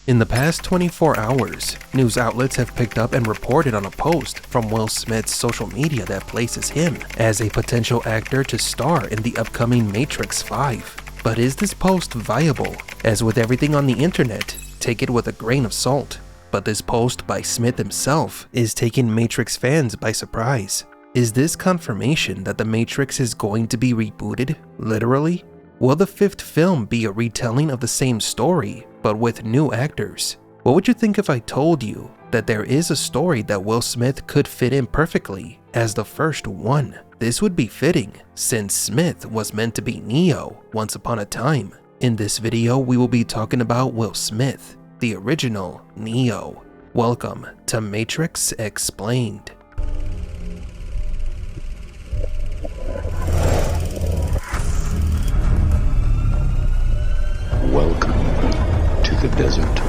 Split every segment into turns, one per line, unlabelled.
In the past 24 hours, news outlets have picked up and reported on a post from Will Smith's social media that places him as a potential actor to star in the upcoming Matrix 5. But is this post viable? As with everything on the internet, take it with a grain of salt. But this post by Smith himself is taking Matrix fans by surprise. Is this confirmation that the Matrix is going to be rebooted, literally? Will the fifth film be a retelling of the same story, but with new actors? What would you think if I told you that there is a story that Will Smith could fit in perfectly as the first one? This would be fitting, since Smith was meant to be Neo once upon a time. In this video, we will be talking about Will Smith, the original Neo. Welcome to Matrix Explained.
Welcome to the desert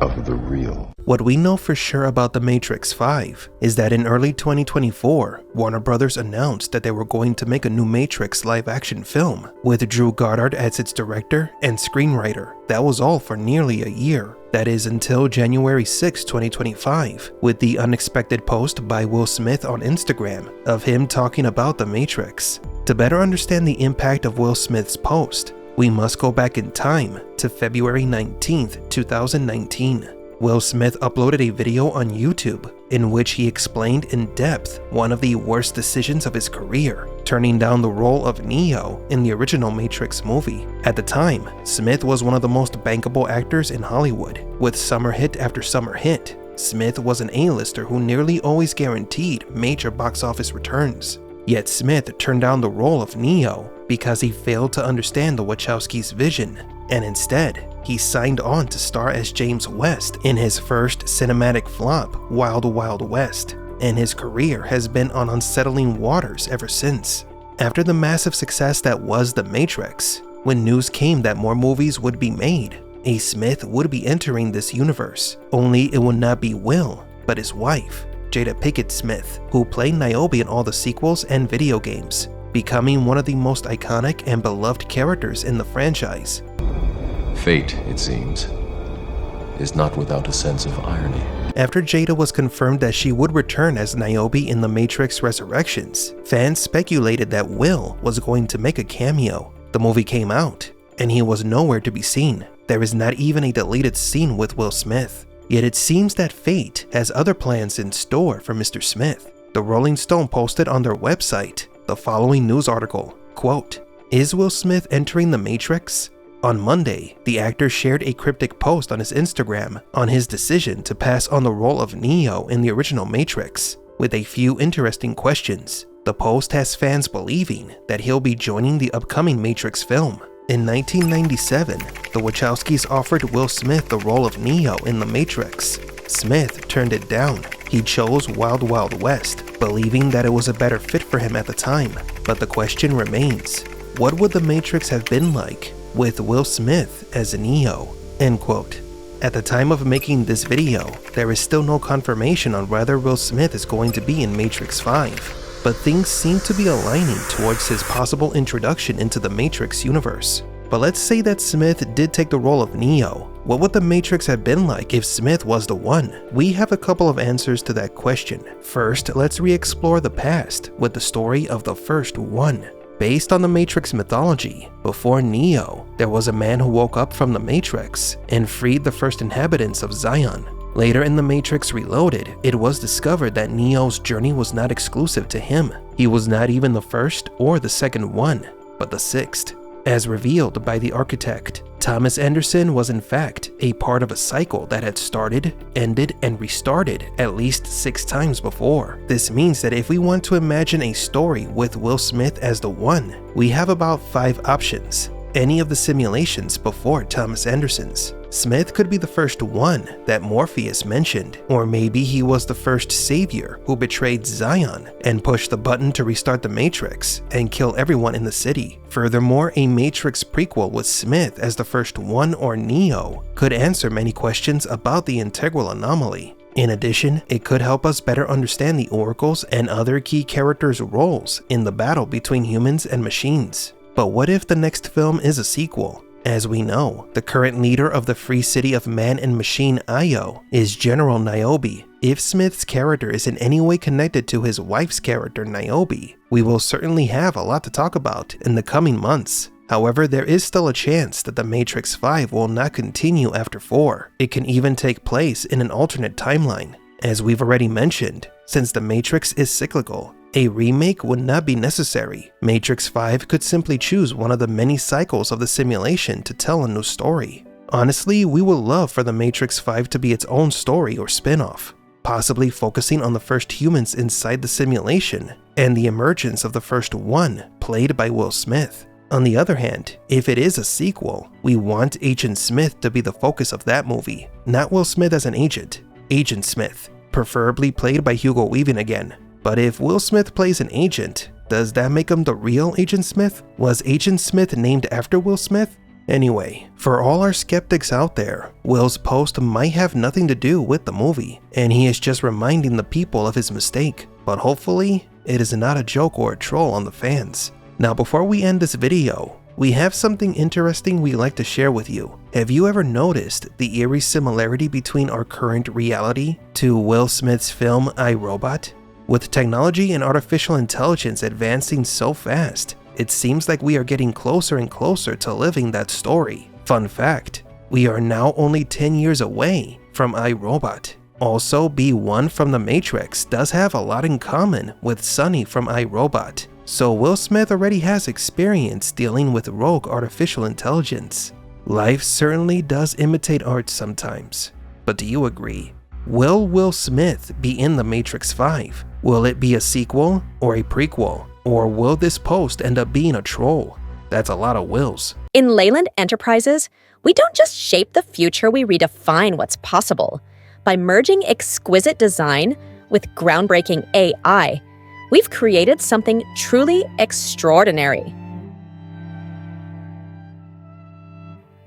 of the real.
What we know for sure about The Matrix 5 is that in early 2024, Warner Brothers announced that they were going to make a new Matrix live-action film, with Drew Goddard as its director and screenwriter. That was all for nearly a year. That is until January 6, 2025, with the unexpected post by Will Smith on Instagram of him talking about The Matrix. To better understand the impact of Will Smith's post, we must go back in time to February 19th, 2019. Will Smith uploaded a video on YouTube in which he explained in depth one of the worst decisions of his career, turning down the role of Neo in the original Matrix movie. At the time, Smith was one of the most bankable actors in Hollywood, with summer hit after summer hit. Smith was an A-lister who nearly always guaranteed major box office returns. Yet Smith turned down the role of Neo because he failed to understand the Wachowskis' vision, and instead, he signed on to star as James West in his first cinematic flop, Wild Wild West, and his career has been on unsettling waters ever since. After the massive success that was The Matrix, when news came that more movies would be made, A. Smith would be entering this universe, only it would not be Will, but his wife, Jada Pinkett Smith, who played Niobe in all the sequels and video games, becoming one of the most iconic and beloved characters in the franchise.
Fate, it seems, is not without a sense of irony.
After Jada was confirmed that she would return as Niobe in The Matrix Resurrections, fans speculated that Will was going to make a cameo. The movie came out, and he was nowhere to be seen. There is not even a deleted scene with Will Smith. Yet it seems that fate has other plans in store for Mr. Smith. The Rolling Stone posted on their website the following news article, quote, "Is Will Smith entering The Matrix?" On Monday, the actor shared a cryptic post on his Instagram on his decision to pass on the role of Neo in the original Matrix, with a few interesting questions. The post has fans believing that he'll be joining the upcoming Matrix film. In 1997, the Wachowskis offered Will Smith the role of Neo in The Matrix. Smith turned it down. He chose Wild Wild West, believing that it was a better fit for him at the time. But the question remains, what would The Matrix have been like with Will Smith as Neo? End quote. At the time of making this video, there is still no confirmation on whether Will Smith is going to be in Matrix 5. But things seem to be aligning towards his possible introduction into the Matrix universe. But let's say that Smith did take the role of Neo. What would the Matrix have been like if Smith was the one? We have a couple of answers to that question. First, let's re-explore the past with the story of the first one. Based on the Matrix mythology, before Neo, there was a man who woke up from the Matrix and freed the first inhabitants of Zion. Later in The Matrix Reloaded, it was discovered that Neo's journey was not exclusive to him. He was not even the first or the second one, but the sixth. As revealed by the architect, Thomas Anderson was in fact a part of a cycle that had started, ended, and restarted at least 6 times before. This means that if we want to imagine a story with Will Smith as the one, we have about 5 options. Any of the simulations before Thomas Anderson's. Smith could be the first one that Morpheus mentioned, or maybe he was the first savior who betrayed Zion and pushed the button to restart the Matrix and kill everyone in the city. Furthermore, a Matrix prequel with Smith as the first one or Neo could answer many questions about the integral anomaly. In addition, it could help us better understand the oracles and other key characters' roles in the battle between humans and machines. But what if the next film is a sequel? As we know, the current leader of the Free City of Man and Machine Io is General Niobe. If Smith's character is in any way connected to his wife's character Niobe, we will certainly have a lot to talk about in the coming months. However, there is still a chance that The Matrix 5 will not continue after 4. It can even take place in an alternate timeline. As we've already mentioned, since The Matrix is cyclical, a remake would not be necessary. Matrix 5 could simply choose one of the many cycles of the simulation to tell a new story. Honestly, we would love for The Matrix 5 to be its own story or spin-off, possibly focusing on the first humans inside the simulation and the emergence of the first one, played by Will Smith. On the other hand, if it is a sequel, we want Agent Smith to be the focus of that movie, not Will Smith as an agent. Agent Smith, preferably played by Hugo Weaving again. But if Will Smith plays an agent, does that make him the real Agent Smith? Was Agent Smith named after Will Smith? Anyway, for all our skeptics out there, Will's post might have nothing to do with the movie, and he is just reminding the people of his mistake. But hopefully, it is not a joke or a troll on the fans. Now before we end this video, we have something interesting we'd like to share with you. Have you ever noticed the eerie similarity between our current reality to Will Smith's film I, Robot? With technology and artificial intelligence advancing so fast, it seems like we are getting closer and closer to living that story. Fun fact, we are now only 10 years away from I, Robot. Also, B1 from The Matrix does have a lot in common with Sonny from I, Robot. So Will Smith already has experience dealing with rogue artificial intelligence. Life certainly does imitate art sometimes. But do you agree? Will Will Smith be in The Matrix 5? Will it be a sequel or a prequel? Or will this post end up being a troll? That's a lot of wills.
In Leyland Enterprises, we don't just shape the future, we redefine what's possible. By merging exquisite design with groundbreaking AI, we've created something truly extraordinary.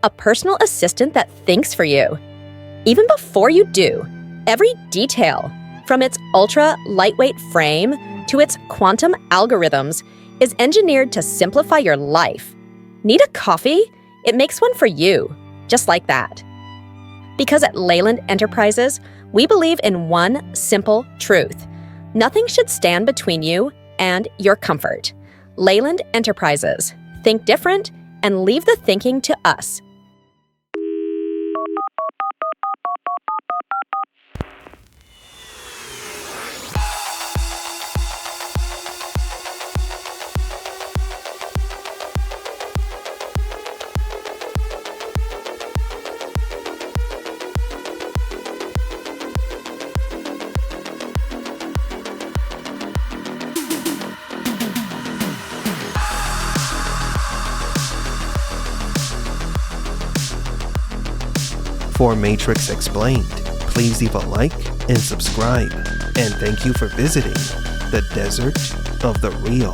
A personal assistant that thinks for you. Even before you do, every detail, from its ultra-lightweight frame to its quantum algorithms, is engineered to simplify your life. Need a coffee? It makes one for you, just like that. Because at Leyland Enterprises, we believe in one simple truth. Nothing should stand between you and your comfort. Leyland Enterprises. Think different and leave the thinking to us.
For Matrix Explained, please leave a like and subscribe, and thank you for visiting the Desert of the Real.